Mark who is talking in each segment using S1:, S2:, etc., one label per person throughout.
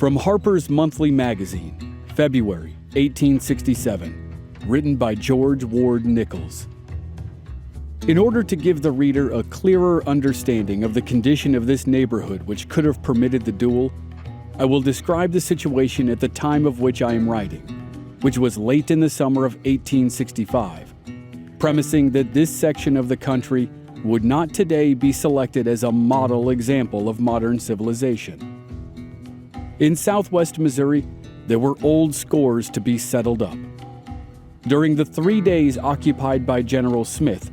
S1: From Harper's Monthly Magazine, February 1867, written by George Ward Nichols. In order to give the reader a clearer understanding of the condition of this neighborhood which could have permitted the duel, I will describe the situation at the time of which I am writing, which was late in the summer of 1865, premising that this section of the country would not today be selected as a model example of modern civilization. In southwest Missouri, there were old scores to be settled up. During the 3 days occupied by General Smith,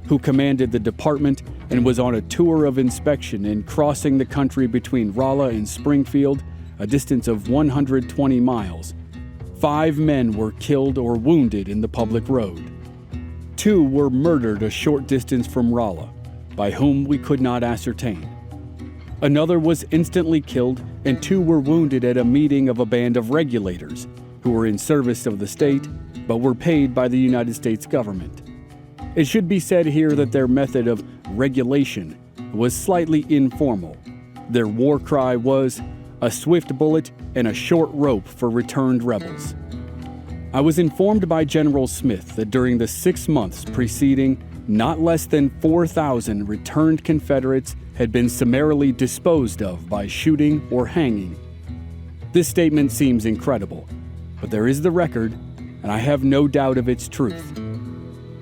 S1: who commanded the department and was on a tour of inspection in crossing the country between Rolla and Springfield, a distance of 120 miles, 5 men were killed or wounded in the public road. 2 were murdered a short distance from Rolla, by whom we could not ascertain. Another was instantly killed, and 2 were wounded at a meeting of a band of regulators who were in service of the state but were paid by the United States government. It should be said here that their method of regulation was slightly informal. Their war cry was a swift bullet and a short rope for returned rebels. I was informed by General Smith that during the 6 months preceding, not less than 4,000 returned Confederates had been summarily disposed of by shooting or hanging. This statement seems incredible, but there is the record, and I have no doubt of its truth.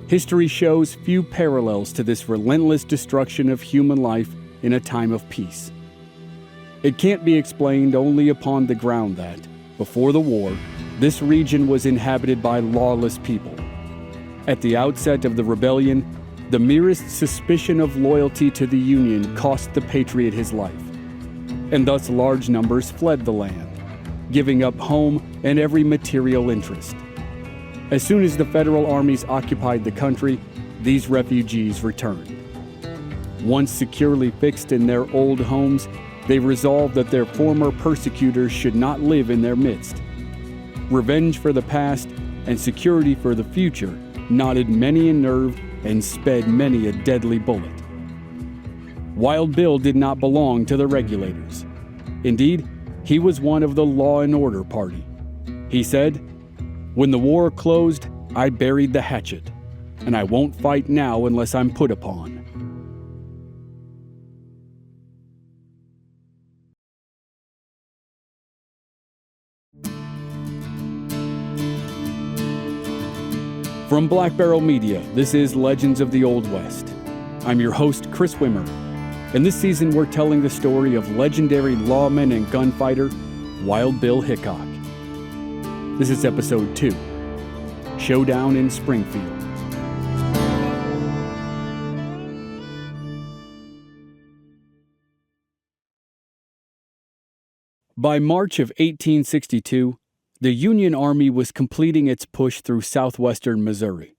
S1: History shows few parallels to this relentless destruction of human life in a time of peace. It can't be explained only upon the ground that, before the war, this region was inhabited by lawless people. At the outset of the rebellion, the merest suspicion of loyalty to the Union cost the patriot his life, and thus large numbers fled the land, giving up home and every material interest. As soon as the federal armies occupied the country, these refugees returned. Once securely fixed in their old homes, they resolved that their former persecutors should not live in their midst. Revenge for the past and security for the future knotted many a nerve and sped many a deadly bullet. Wild Bill did not belong to the regulators. Indeed, he was one of the law and order party. He said, "When the war closed, I buried the hatchet, and I won't fight now unless I'm put upon." From Black Barrel Media, this is Legends of the Old West. I'm your host, Chris Wimmer, and this season we're telling the story of legendary lawman and gunfighter, Wild Bill Hickok. This is Episode 2, Showdown in Springfield. By March of 1862, the Union Army was completing its push through southwestern Missouri.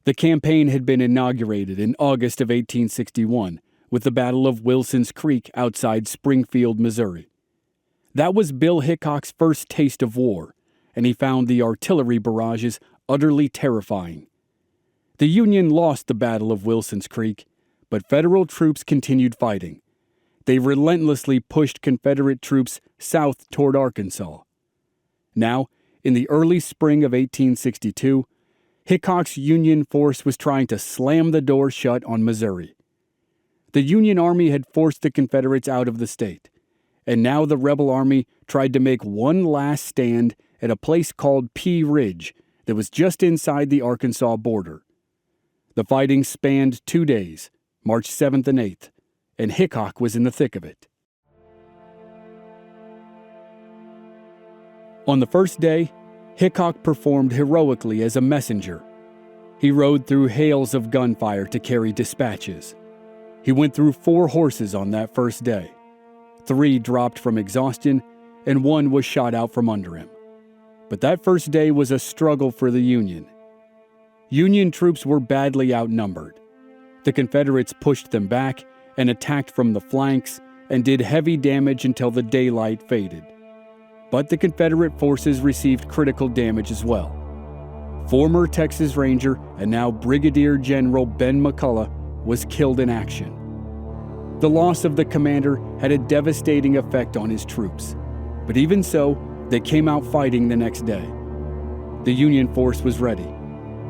S1: The campaign had been inaugurated in August of 1861 with the Battle of Wilson's Creek outside Springfield, Missouri. That was Bill Hickok's first taste of war, and he found the artillery barrages utterly terrifying. The Union lost the Battle of Wilson's Creek, but Federal troops continued fighting. They relentlessly pushed Confederate troops south toward Arkansas. Now, in the early spring of 1862, Hickok's Union force was trying to slam the door shut on Missouri. The Union Army had forced the Confederates out of the state, and now the rebel army tried to make one last stand at a place called Pea Ridge that was just inside the Arkansas border. The fighting spanned 2 days, March 7th and 8th, and Hickok was in the thick of it. On the first day, Hickok performed heroically as a messenger. He rode through hails of gunfire to carry dispatches. He went through 4 horses on that first day. 3 dropped from exhaustion, and 1 was shot out from under him. But that first day was a struggle for the Union. Union troops were badly outnumbered. The Confederates pushed them back and attacked from the flanks and did heavy damage until the daylight faded. But the Confederate forces received critical damage as well. Former Texas Ranger and now Brigadier General Ben McCullough was killed in action. The loss of the commander had a devastating effect on his troops. But even so, they came out fighting the next day. The Union force was ready.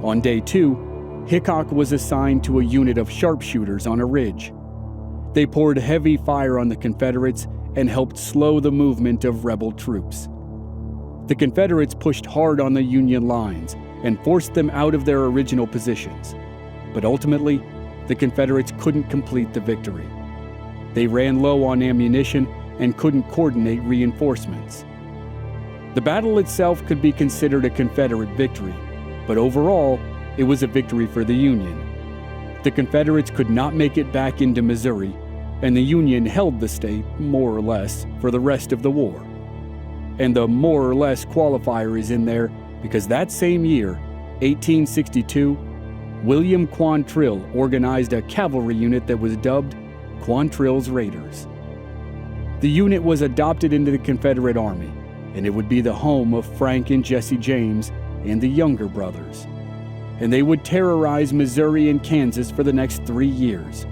S1: On day 2, Hickok was assigned to a unit of sharpshooters on a ridge. They poured heavy fire on the Confederates and helped slow the movement of rebel troops. The Confederates pushed hard on the Union lines and forced them out of their original positions. But ultimately, the Confederates couldn't complete the victory. They ran low on ammunition and couldn't coordinate reinforcements. The battle itself could be considered a Confederate victory, but overall, it was a victory for the Union. The Confederates could not make it back into Missouri, and the Union held the state, more or less, for the rest of the war. And the more or less qualifier is in there because that same year, 1862, William Quantrill organized a cavalry unit that was dubbed Quantrill's Raiders. The unit was adopted into the Confederate Army, and it would be the home of Frank and Jesse James and the Younger brothers. And they would terrorize Missouri and Kansas for the next 3 years.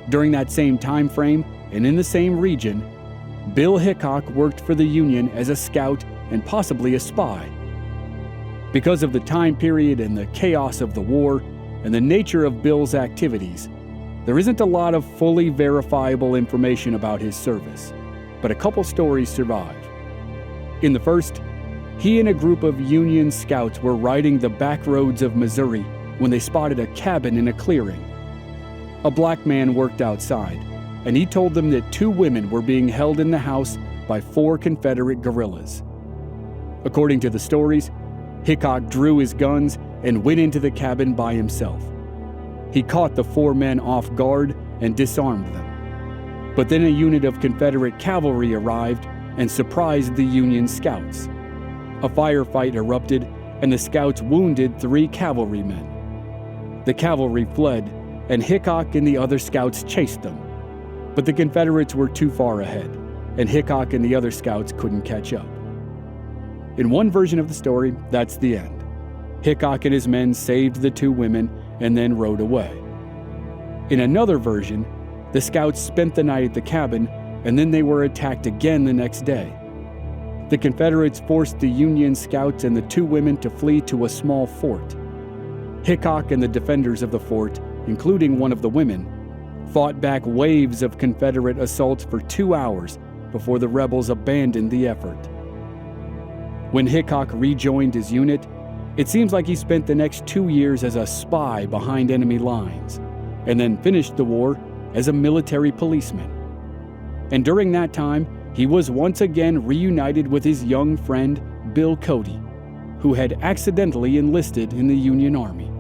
S1: During that same time frame, and in the same region, Bill Hickok worked for the Union as a scout and possibly a spy. Because of the time period and the chaos of the war and the nature of Bill's activities, there isn't a lot of fully verifiable information about his service, but a couple stories survive. In the first, he and a group of Union scouts were riding the back roads of Missouri when they spotted a cabin in a clearing. A black man worked outside, and he told them that 2 women were being held in the house by 4 Confederate guerrillas. According to the stories, Hickok drew his guns and went into the cabin by himself. He caught the 4 men off guard and disarmed them. But then a unit of Confederate cavalry arrived and surprised the Union scouts. A firefight erupted, and the scouts wounded 3 cavalrymen. The cavalry fled, and Hickok and the other scouts chased them. But the Confederates were too far ahead, and Hickok and the other scouts couldn't catch up. In one version of the story, that's the end. Hickok and his men saved the 2 women and then rode away. In another version, the scouts spent the night at the cabin, and then they were attacked again the next day. The Confederates forced the Union scouts and the 2 women to flee to a small fort. Hickok and the defenders of the fort, including one of the women, fought back waves of Confederate assaults for 2 hours before the rebels abandoned the effort. When Hickok rejoined his unit, it seems like he spent the next 2 years as a spy behind enemy lines, and then finished the war as a military policeman. And during that time, he was once again reunited with his young friend, Bill Cody, who had accidentally enlisted in the Union Army.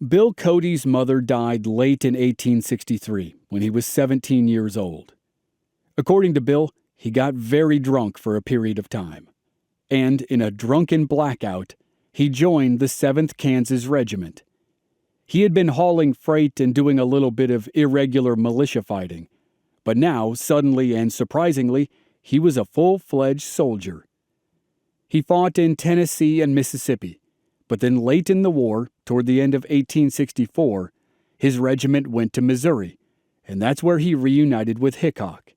S1: Bill Cody's mother died late in 1863 when he was 17 years old. According to Bill, he got very drunk for a period of time, and in a drunken blackout, he joined the 7th Kansas Regiment. He had been hauling freight and doing a little bit of irregular militia fighting, but now, suddenly and surprisingly, he was a full-fledged soldier. He fought in Tennessee and Mississippi, but then late in the war, toward the end of 1864, his regiment went to Missouri, and that's where he reunited with Hickok.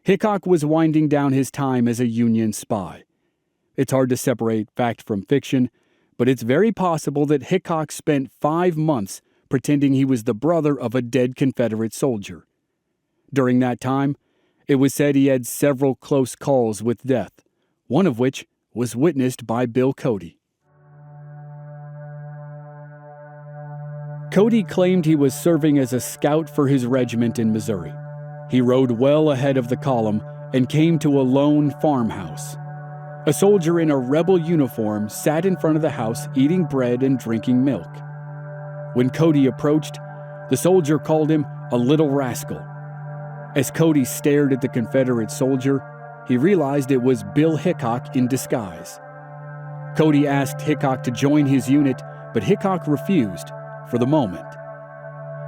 S1: Hickok was winding down his time as a Union spy. It's hard to separate fact from fiction, but it's very possible that Hickok spent 5 months pretending he was the brother of a dead Confederate soldier. During that time, it was said he had several close calls with death, one of which was witnessed by Bill Cody. Cody claimed he was serving as a scout for his regiment in Missouri. He rode well ahead of the column and came to a lone farmhouse. A soldier in a rebel uniform sat in front of the house eating bread and drinking milk. When Cody approached, the soldier called him a little rascal. As Cody stared at the Confederate soldier, he realized it was Bill Hickok in disguise. Cody asked Hickok to join his unit, but Hickok refused, for the moment.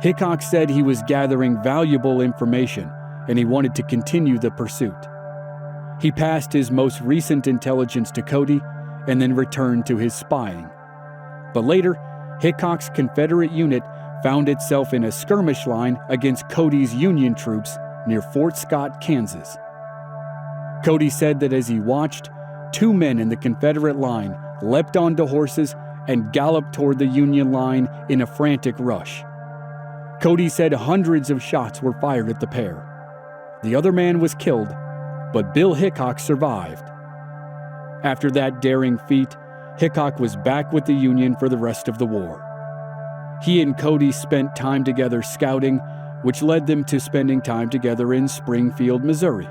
S1: Hickok said he was gathering valuable information and he wanted to continue the pursuit. He passed his most recent intelligence to Cody and then returned to his spying. But later, Hickok's Confederate unit found itself in a skirmish line against Cody's Union troops near Fort Scott, Kansas. Cody said that as he watched, 2 men in the Confederate line leapt onto horses and galloped toward the Union line in a frantic rush. Cody said hundreds of shots were fired at the pair. The other man was killed, but Bill Hickok survived. After that daring feat, Hickok was back with the Union for the rest of the war. He and Cody spent time together scouting, which led them to spending time together in Springfield, Missouri,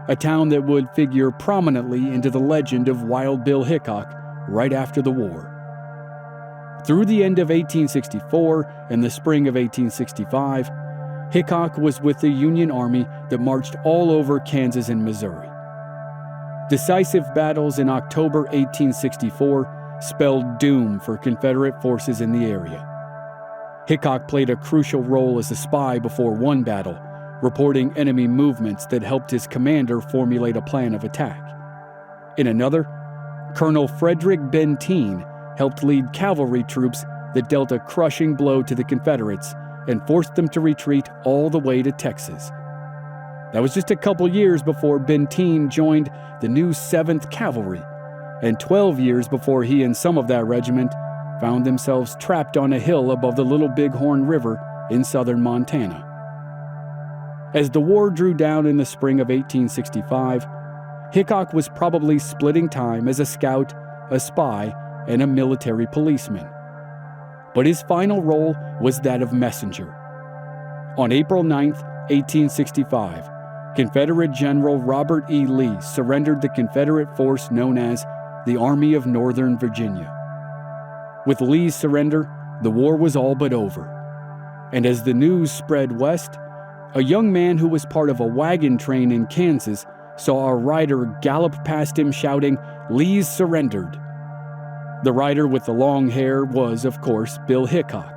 S1: a town that would figure prominently into the legend of Wild Bill Hickok right after the war. Through the end of 1864 and the spring of 1865, Hickok was with the Union Army that marched all over Kansas and Missouri. Decisive battles in October 1864 spelled doom for Confederate forces in the area. Hickok played a crucial role as a spy before one battle, reporting enemy movements that helped his commander formulate a plan of attack. In another, Colonel Frederick Benteen helped lead cavalry troops that dealt a crushing blow to the Confederates and forced them to retreat all the way to Texas. That was just a couple years before Benteen joined the new 7th Cavalry, and 12 years before he and some of that regiment found themselves trapped on a hill above the Little Bighorn River in southern Montana. As the war drew down in the spring of 1865, Hickok was probably splitting time as a scout, a spy, and a military policeman. But his final role was that of messenger. On April 9, 1865, Confederate General Robert E. Lee surrendered the Confederate force known as the Army of Northern Virginia. With Lee's surrender, the war was all but over. And as the news spread west, a young man who was part of a wagon train in Kansas saw a rider gallop past him shouting, "Lee's surrendered." The rider with the long hair was, of course, Bill Hickok,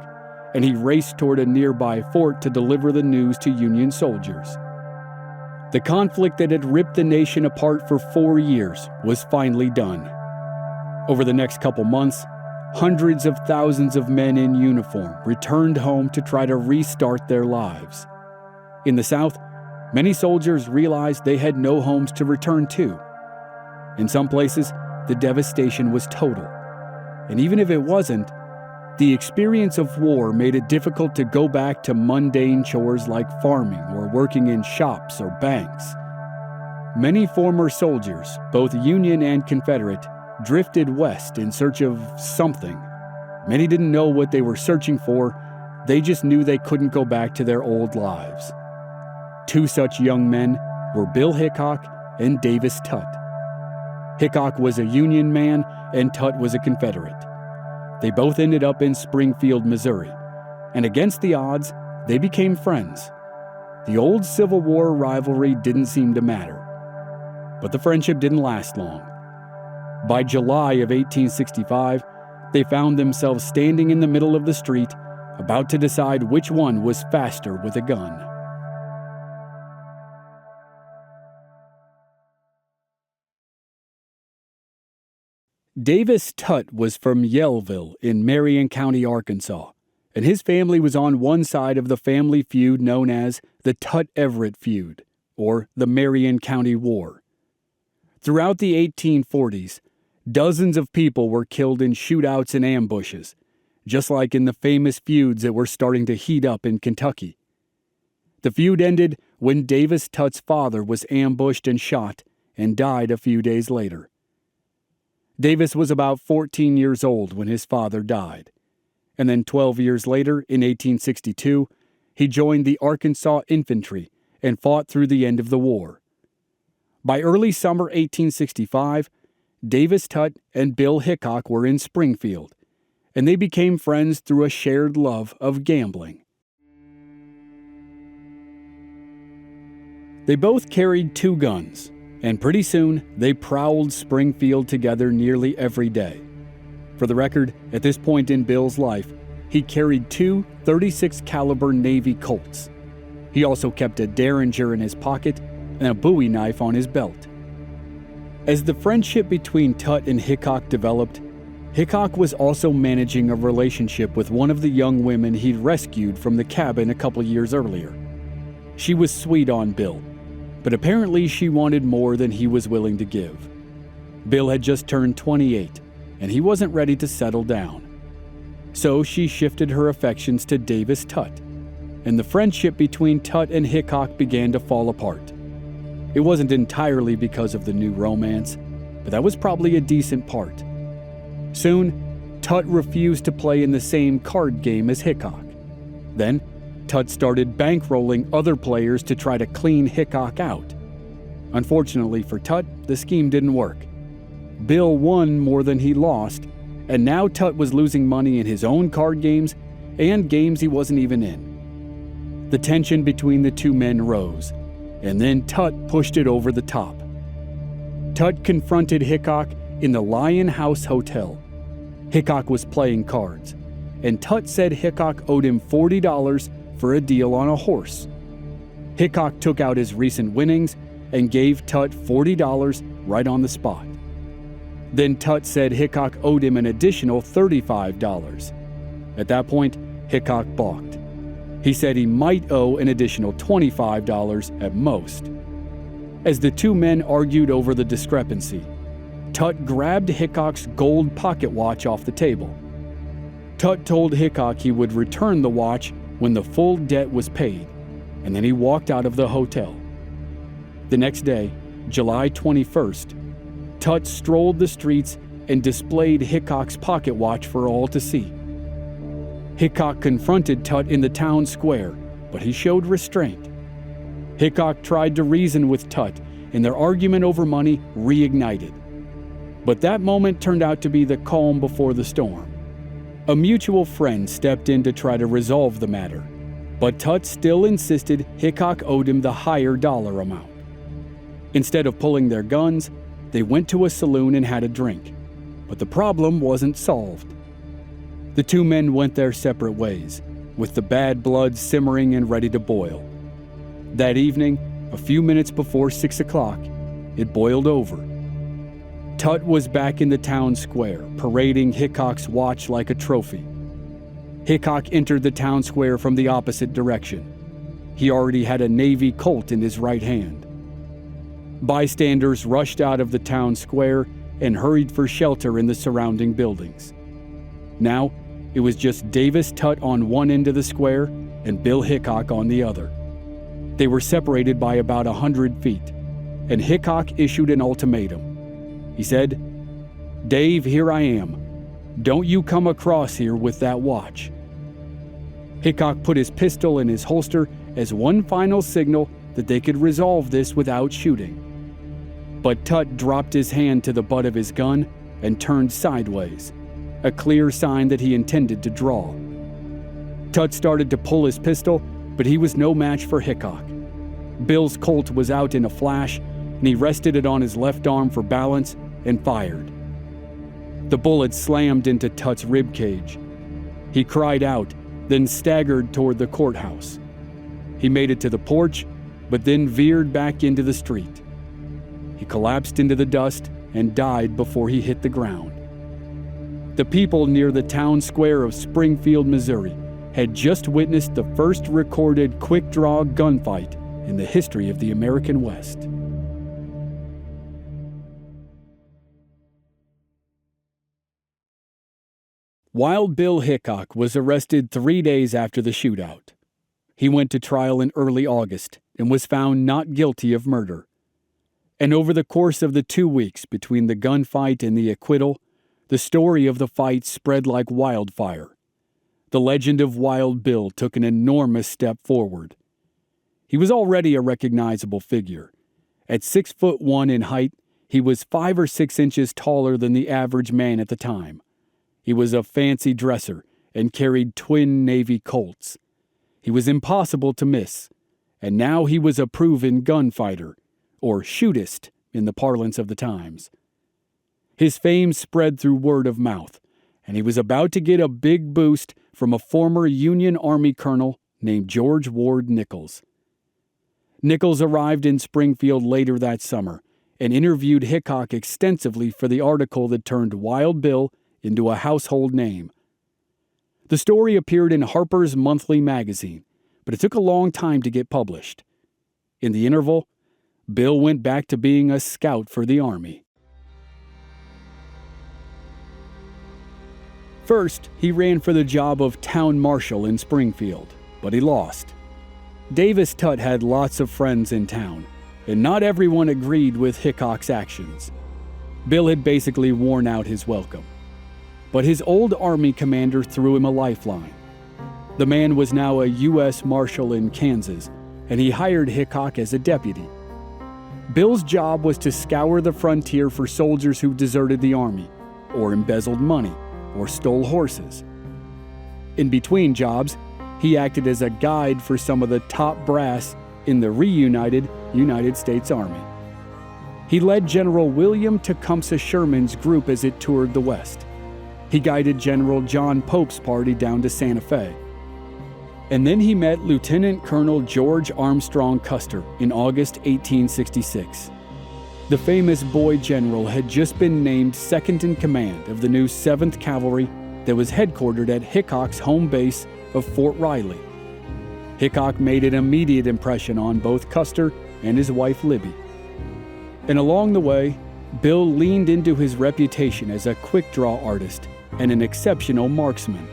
S1: and he raced toward a nearby fort to deliver the news to Union soldiers. The conflict that had ripped the nation apart for 4 years was finally done. Over the next couple months, hundreds of thousands of men in uniform returned home to try to restart their lives. In the South, many soldiers realized they had no homes to return to. In some places, the devastation was total. And even if it wasn't, the experience of war made it difficult to go back to mundane chores like farming or working in shops or banks. Many former soldiers, both Union and Confederate, drifted west in search of something. Many didn't know what they were searching for, they just knew they couldn't go back to their old lives. 2 such young men were Bill Hickok and Davis Tutt. Hickok was a Union man and Tutt was a Confederate. They both ended up in Springfield, Missouri, and against the odds, they became friends. The old Civil War rivalry didn't seem to matter. But the friendship didn't last long. By July of 1865, they found themselves standing in the middle of the street, about to decide which one was faster with a gun. Davis Tutt was from Yellville in Marion County, Arkansas, and his family was on one side of the family feud known as the Tutt-Everett feud, or the Marion County War. Throughout the 1840s, dozens of people were killed in shootouts and ambushes, just like in the famous feuds that were starting to heat up in Kentucky. The feud ended when Davis Tutt's father was ambushed and shot and died a few days later. Davis was about 14 years old when his father died, and then 12 years later, in 1862, he joined the Arkansas Infantry and fought through the end of the war. By early summer 1865, Davis Tutt and Bill Hickok were in Springfield, and they became friends through a shared love of gambling. They both carried 2 guns, and pretty soon they prowled Springfield together nearly every day. For the record, at this point in Bill's life, he carried 2 .36 caliber Navy Colts. He also kept a Derringer in his pocket and a Bowie knife on his belt. As the friendship between Tutt and Hickok developed, Hickok was also managing a relationship with one of the young women he'd rescued from the cabin a couple years earlier. She was sweet on Bill, but apparently she wanted more than he was willing to give. Bill had just turned 28, and he wasn't ready to settle down. So she shifted her affections to Davis Tutt, and the friendship between Tutt and Hickok began to fall apart. It wasn't entirely because of the new romance, but that was probably a decent part. Soon, Tutt refused to play in the same card game as Hickok. Then, Tutt started bankrolling other players to try to clean Hickok out. Unfortunately for Tutt, the scheme didn't work. Bill won more than he lost, and now Tutt was losing money in his own card games and games he wasn't even in. The tension between the two men rose, and then Tutt pushed it over the top. Tutt confronted Hickok in the Lion House Hotel. Hickok was playing cards, and Tutt said Hickok owed him $40 for a deal on a horse. Hickok took out his recent winnings and gave Tutt $40 right on the spot. Then Tutt said Hickok owed him an additional $35. At that point, Hickok balked. He said he might owe an additional $25 at most. As the two men argued over the discrepancy, Tutt grabbed Hickok's gold pocket watch off the table. Tutt told Hickok he would return the watch when the full debt was paid, and then he walked out of the hotel. The next day, July 21st, Tutt strolled the streets and displayed Hickok's pocket watch for all to see. Hickok confronted Tutt in the town square, but he showed restraint. Hickok tried to reason with Tutt, and their argument over money reignited. But that moment turned out to be the calm before the storm. A mutual friend stepped in to try to resolve the matter, but Tutt still insisted Hickok owed him the higher dollar amount. Instead of pulling their guns, they went to a saloon and had a drink, but the problem wasn't solved. The two men went their separate ways, with the bad blood simmering and ready to boil. That evening, a few minutes before 6 o'clock, it boiled over. Tutt was back in the town square, parading Hickok's watch like a trophy. Hickok entered the town square from the opposite direction. He already had a Navy Colt in his right hand. Bystanders rushed out of the town square and hurried for shelter in the surrounding buildings. Now, it was just Davis Tutt on one end of the square and Bill Hickok on the other. They were separated by about 100 feet, and Hickok issued an ultimatum. He said, "Dave, here I am. Don't you come across here with that watch." Hickok put his pistol in his holster as one final signal that they could resolve this without shooting. But Tutt dropped his hand to the butt of his gun and turned sideways, a clear sign that he intended to draw. Tutt started to pull his pistol, but he was no match for Hickok. Bill's Colt was out in a flash, and he rested it on his left arm for balance and fired. The bullet slammed into Tutt's ribcage. He cried out, then staggered toward the courthouse. He made it to the porch, but then veered back into the street. He collapsed into the dust and died before he hit the ground. The people near the town square of Springfield, Missouri, had just witnessed the first recorded quick-draw gunfight in the history of the American West. Wild Bill Hickok was arrested 3 days after the shootout. He went to trial in early August and was found not guilty of murder. And over the course of the 2 weeks between the gunfight and the acquittal, the story of the fight spread like wildfire. The legend of Wild Bill took an enormous step forward. He was already a recognizable figure. At 6'1" in height, he was 5 or 6 inches taller than the average man at the time. He was a fancy dresser and carried twin Navy Colts. He was impossible to miss, and now he was a proven gunfighter, or shootist in the parlance of the times. His fame spread through word of mouth, and he was about to get a big boost from a former Union Army colonel named George Ward Nichols. Nichols arrived in Springfield later that summer and interviewed Hickok extensively for the article that turned Wild Bill into a household name. The story appeared in Harper's Monthly magazine, but it took a long time to get published. In the interval, Bill went back to being a scout for the Army. First, he ran for the job of town marshal in Springfield, but he lost. Davis Tutt had lots of friends in town, and not everyone agreed with Hickok's actions. Bill had basically worn out his welcome. But his old Army commander threw him a lifeline. The man was now a U.S. Marshal in Kansas, and he hired Hickok as a deputy. Bill's job was to scour the frontier for soldiers who deserted the Army, or embezzled money, or stole horses. In between jobs, he acted as a guide for some of the top brass in the reunited United States Army. He led General William Tecumseh Sherman's group as it toured the West. He guided General John Pope's party down to Santa Fe. And then he met Lieutenant Colonel George Armstrong Custer in August 1866. The famous boy general had just been named second in command of the new 7th Cavalry that was headquartered at Hickok's home base of Fort Riley. Hickok made an immediate impression on both Custer and his wife Libby. And along the way, Bill leaned into his reputation as a quick-draw artist and an exceptional marksman.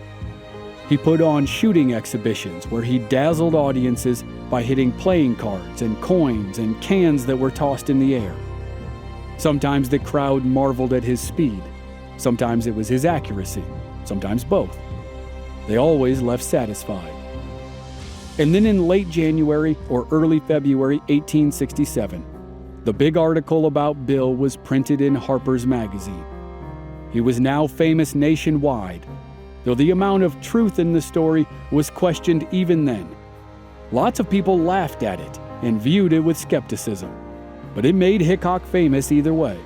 S1: He put on shooting exhibitions where he dazzled audiences by hitting playing cards and coins and cans that were tossed in the air. Sometimes the crowd marveled at his speed. Sometimes it was his accuracy. Sometimes both. They always left satisfied. And then in late January or early February 1867, the big article about Bill was printed in Harper's magazine. He was now famous nationwide, though the amount of truth in the story was questioned even then. Lots of people laughed at it and viewed it with skepticism, but it made Hickok famous either way.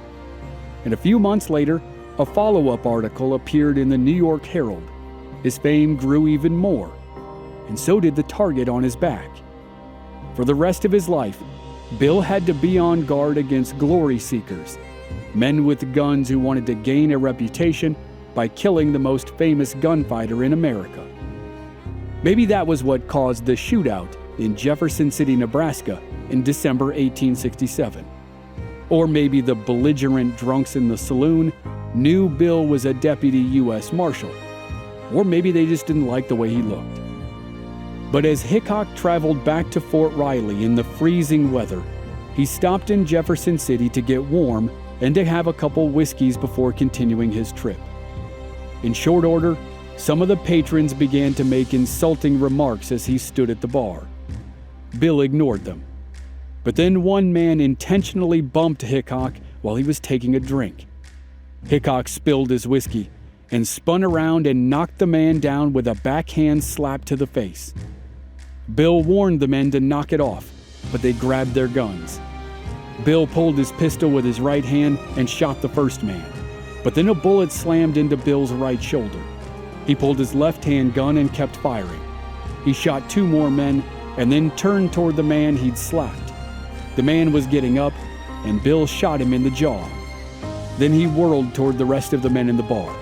S1: And a few months later, a follow-up article appeared in the New York Herald. His fame grew even more, and so did the target on his back. For the rest of his life, Bill had to be on guard against glory seekers, men with guns who wanted to gain a reputation by killing the most famous gunfighter in America. Maybe that was what caused the shootout in Jefferson City, Nebraska in December 1867. Or maybe the belligerent drunks in the saloon knew Bill was a deputy U.S. Marshal. Or maybe they just didn't like the way he looked. But as Hickok traveled back to Fort Riley in the freezing weather, he stopped in Jefferson City to get warm and to have a couple whiskeys before continuing his trip. In short order, some of the patrons began to make insulting remarks as he stood at the bar. Bill ignored them. But then one man intentionally bumped Hickok while he was taking a drink. Hickok spilled his whiskey and spun around and knocked the man down with a backhand slap to the face. Bill warned the men to knock it off, but they grabbed their guns. Bill pulled his pistol with his right hand and shot the first man, but then a bullet slammed into Bill's right shoulder. He pulled his left-hand gun and kept firing. He shot 2 more men and then turned toward the man he'd slapped. The man was getting up, and Bill shot him in the jaw. Then he whirled toward the rest of the men in the bar.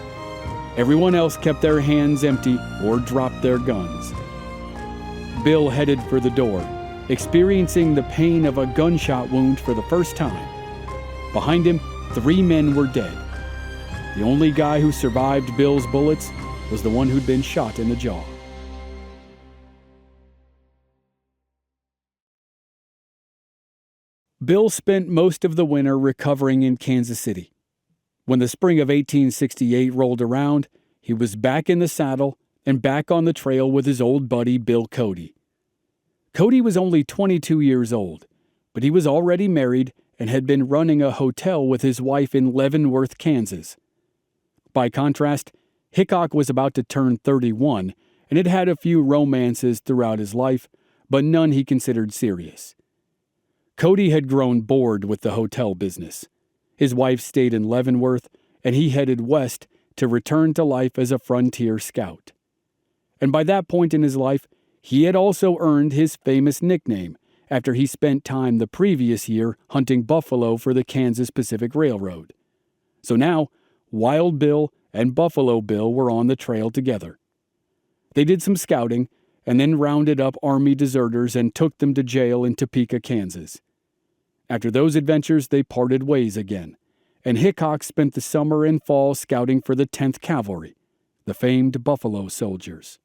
S1: Everyone else kept their hands empty or dropped their guns. Bill headed for the door, experiencing the pain of a gunshot wound for the first time. Behind him, 3 men were dead. The only guy who survived Bill's bullets was the one who'd been shot in the jaw. Bill spent most of the winter recovering in Kansas City. When the spring of 1868 rolled around, he was back in the saddle and back on the trail with his old buddy Bill Cody. Cody was only 22 years old, but he was already married and had been running a hotel with his wife in Leavenworth, Kansas. By contrast, Hickok was about to turn 31 and had had a few romances throughout his life, but none he considered serious. Cody had grown bored with the hotel business. His wife stayed in Leavenworth, and he headed west to return to life as a frontier scout. And by that point in his life, he had also earned his famous nickname after he spent time the previous year hunting buffalo for the Kansas Pacific Railroad. So now, Wild Bill, and Buffalo Bill were on the trail together. They did some scouting and then rounded up Army deserters and took them to jail in Topeka, Kansas. After those adventures, they parted ways again, and Hickok spent the summer and fall scouting for the 10th Cavalry, the famed Buffalo Soldiers.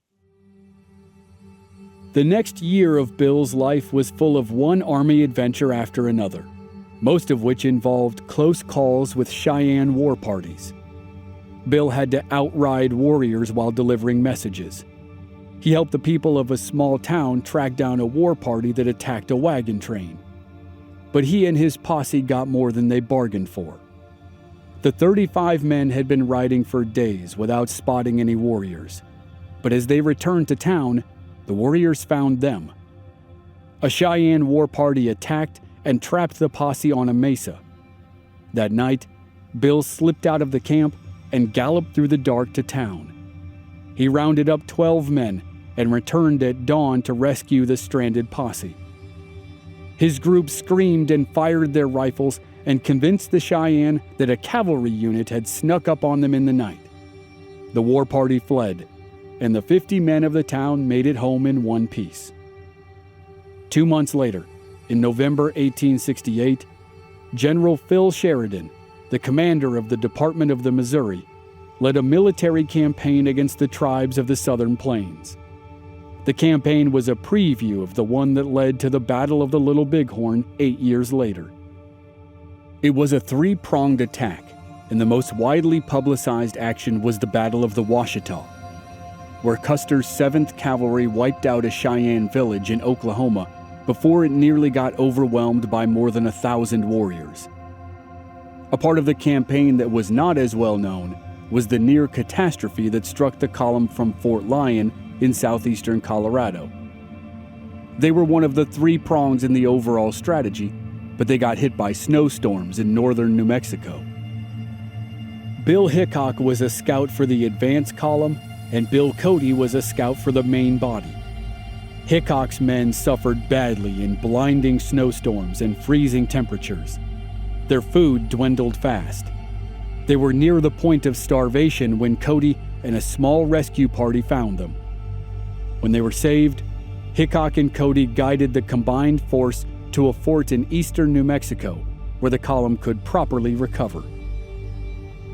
S1: The next year of Bill's life was full of one Army adventure after another, most of which involved close calls with Cheyenne war parties. Bill had to outride warriors while delivering messages. He helped the people of a small town track down a war party that attacked a wagon train. But he and his posse got more than they bargained for. The 35 men had been riding for days without spotting any warriors. But as they returned to town, the warriors found them. A Cheyenne war party attacked and trapped the posse on a mesa. That night, Bill slipped out of the camp and galloped through the dark to town. He rounded up 12 men and returned at dawn to rescue the stranded posse. His group screamed and fired their rifles and convinced the Cheyenne that a cavalry unit had snuck up on them in the night. The war party fled, and the 50 men of the town made it home in one piece. 2 months later, in November 1868, General Phil Sheridan, the commander of the Department of the Missouri, led a military campaign against the tribes of the Southern Plains. The campaign was a preview of the one that led to the Battle of the Little Bighorn 8 years later. It was a three-pronged attack, and the most widely publicized action was the Battle of the Washita, where Custer's 7th Cavalry wiped out a Cheyenne village in Oklahoma before it nearly got overwhelmed by more than 1,000 warriors. A part of the campaign that was not as well known was the near catastrophe that struck the column from Fort Lyon in southeastern Colorado. They were one of the 3 prongs in the overall strategy, but they got hit by snowstorms in northern New Mexico. Bill Hickok was a scout for the advance column, and Bill Cody was a scout for the main body. Hickok's men suffered badly in blinding snowstorms and freezing temperatures. Their food dwindled fast. They were near the point of starvation when Cody and a small rescue party found them. When they were saved, Hickok and Cody guided the combined force to a fort in eastern New Mexico where the column could properly recover.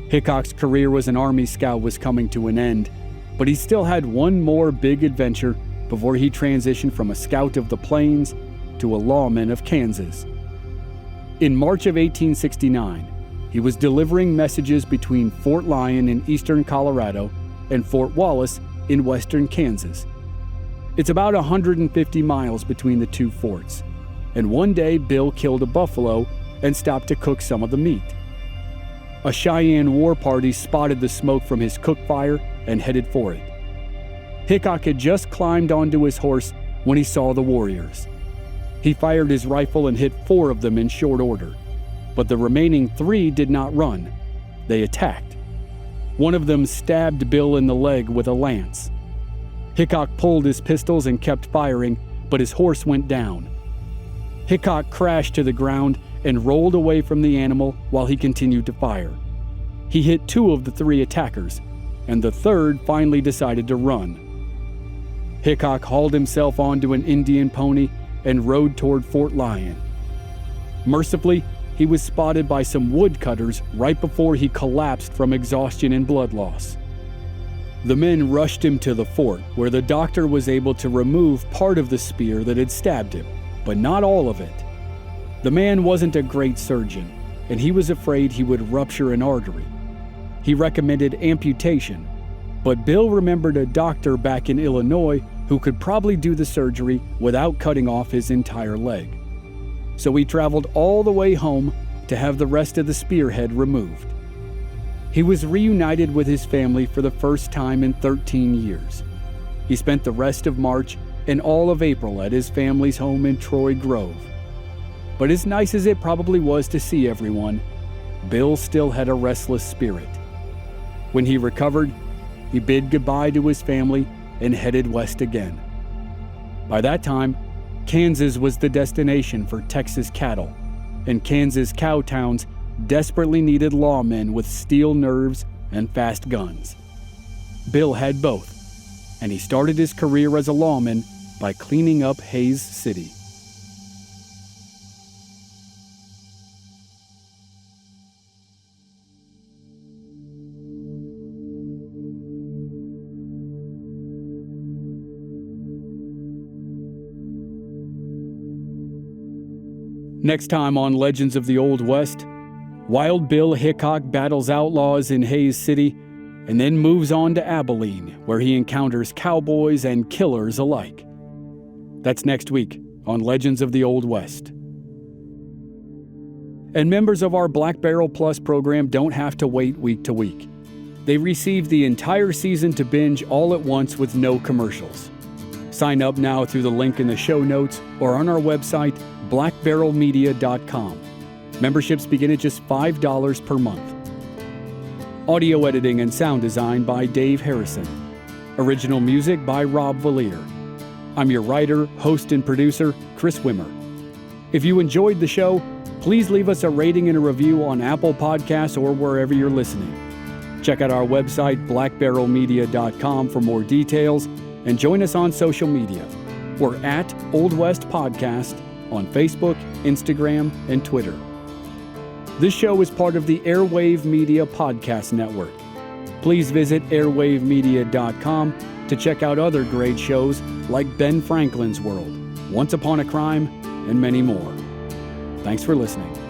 S1: Hickok's career as an Army scout was coming to an end, but he still had one more big adventure before he transitioned from a scout of the plains to a lawman of Kansas. In March of 1869, he was delivering messages between Fort Lyon in eastern Colorado and Fort Wallace in western Kansas. It's about 150 miles between the two forts, and one day Bill killed a buffalo and stopped to cook some of the meat. A Cheyenne war party spotted the smoke from his cook fire and headed for it. Hickok had just climbed onto his horse when he saw the warriors. He fired his rifle and hit 4 of them in short order, but the remaining 3 did not run. They attacked. One of them stabbed Bill in the leg with a lance. Hickok pulled his pistols and kept firing, but his horse went down. Hickok crashed to the ground and rolled away from the animal while he continued to fire. He hit 2 of the 3 attackers, and the 3rd finally decided to run. Hickok hauled himself onto an Indian pony and rode toward Fort Lyon. Mercifully, he was spotted by some woodcutters right before he collapsed from exhaustion and blood loss. The men rushed him to the fort, where the doctor was able to remove part of the spear that had stabbed him, but not all of it. The man wasn't a great surgeon, and he was afraid he would rupture an artery. He recommended amputation, but Bill remembered a doctor back in Illinois who could probably do the surgery without cutting off his entire leg. So he traveled all the way home to have the rest of the spearhead removed. He was reunited with his family for the first time in 13 years. He spent the rest of March and all of April at his family's home in Troy Grove. But as nice as it probably was to see everyone, Bill still had a restless spirit. When he recovered, he bid goodbye to his family and headed west again. By that time, Kansas was the destination for Texas cattle, and Kansas cow towns desperately needed lawmen with steel nerves and fast guns. Bill had both, and he started his career as a lawman by cleaning up Hays City. Next time on Legends of the Old West, Wild Bill Hickok battles outlaws in Hays City and then moves on to Abilene, where he encounters cowboys and killers alike. That's next week on Legends of the Old West. And members of our Black Barrel Plus program don't have to wait week to week. They receive the entire season to binge all at once with no commercials. Sign up now through the link in the show notes or on our website, blackbarrelmedia.com. Memberships begin at just $5 per month. Audio editing and sound design by Dave Harrison. Original music by Rob Valier. I'm your writer, host, and producer, Chris Wimmer. If you enjoyed the show, please leave us a rating and a review on Apple Podcasts or wherever you're listening. Check out our website, blackbarrelmedia.com, for more details, and join us on social media. We're at Old West Podcast on Facebook, Instagram, and Twitter. This show is part of the Airwave Media Podcast Network. Please visit airwavemedia.com to check out other great shows like Ben Franklin's World, Once Upon a Crime, and many more. Thanks for listening.